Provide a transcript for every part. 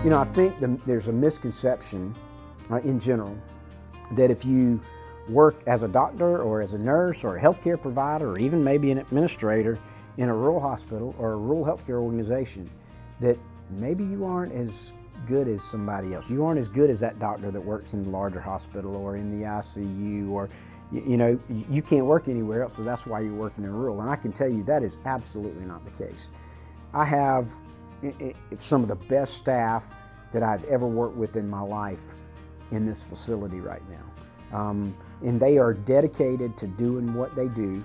You know, I think there's a misconception in general that if you work as a doctor or as a nurse or a healthcare provider or even maybe an administrator in a rural hospital or a rural healthcare organization, that maybe you aren't as good as somebody else. You aren't as good as that doctor that works in the larger hospital or in the ICU, or you know, you can't work anywhere else, so that's why you're working in rural. And I can tell you that is absolutely not the case. I have some of the best staff that I've ever worked with in my life in this facility right now. And they are dedicated to doing what they do.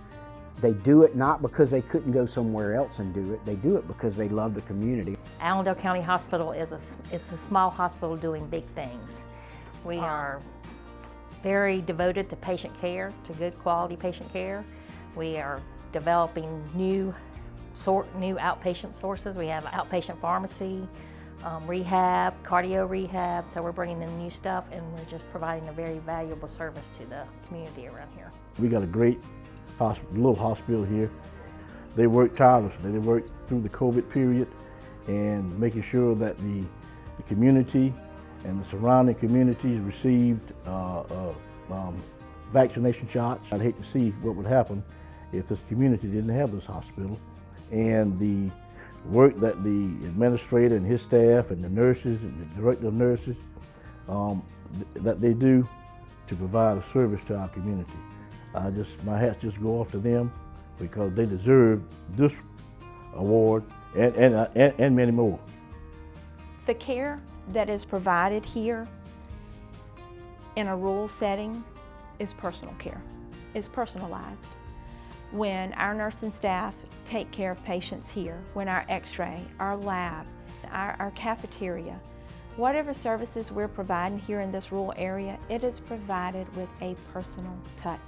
They do it not because they couldn't go somewhere else and do it. They do it because they love the community. Allendale County Hospital is a small hospital doing big things. We are very devoted to patient care, to good quality patient care. We are developing new outpatient sources. We have outpatient pharmacy, rehab, cardio rehab, so we're bringing in new stuff and we're just providing a very valuable service to the community around here. We got a great little hospital here. They work tirelessly. They work through the COVID period and making sure that the community and the surrounding communities received vaccination shots. I'd hate to see what would happen if this community didn't have this hospital. And the work that the administrator and his staff and the nurses and the director of nurses that they do to provide a service to our community. My hats just go off to them because they deserve this award and many more. The care that is provided here in a rural setting is personal care. It's personalized. When our nursing staff take care of patients here, when our x-ray, our lab, our cafeteria, whatever services we're providing here in this rural area, it is provided with a personal touch.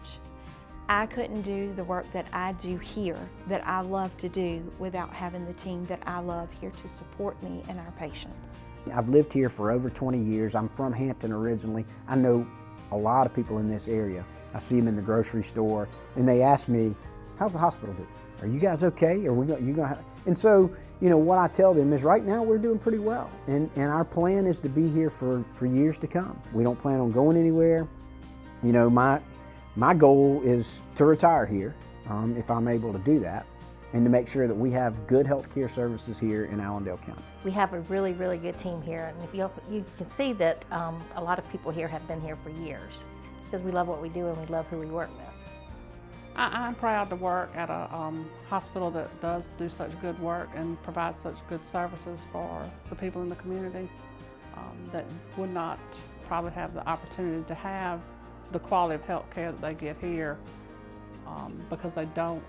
I couldn't do the work that I do here, that I love to do, without having the team that I love here to support me and our patients. I've lived here for over 20 years. I'm from Hampton originally. I know a lot of people in this area. I see them in the grocery store and they ask me, how's the hospital doing? Are you guys okay? And so, you know, what I tell them is right now we're doing pretty well. And our plan is to be here for years to come. We don't plan on going anywhere. You know, my goal is to retire here, if I'm able to do that, and to make sure that we have good health care services here in Allendale County. We have a really, really good team here, and if you can see that a lot of people here have been here for years because we love what we do and we love who we work with. I'm proud to work at a hospital that does do such good work and provides such good services for the people in the community that would not probably have the opportunity to have the quality of health care that they get here because they don't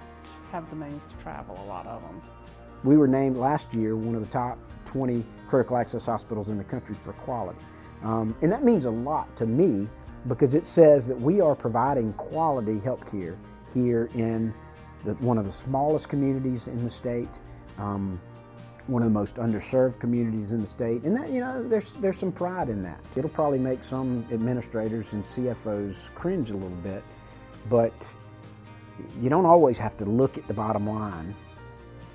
have the means to travel, a lot of them. We were named last year one of the top 20 critical access hospitals in the country for quality. And that means a lot to me because it says that we are providing quality health care here in one of the smallest communities in the state, one of the most underserved communities in the state, and that, you know, there's some pride in that. It'll probably make some administrators and CFOs cringe a little bit, but you don't always have to look at the bottom line.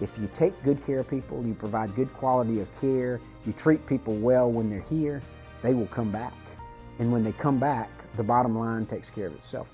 If you take good care of people, you provide good quality of care, you treat people well when they're here, they will come back. And when they come back, the bottom line takes care of itself.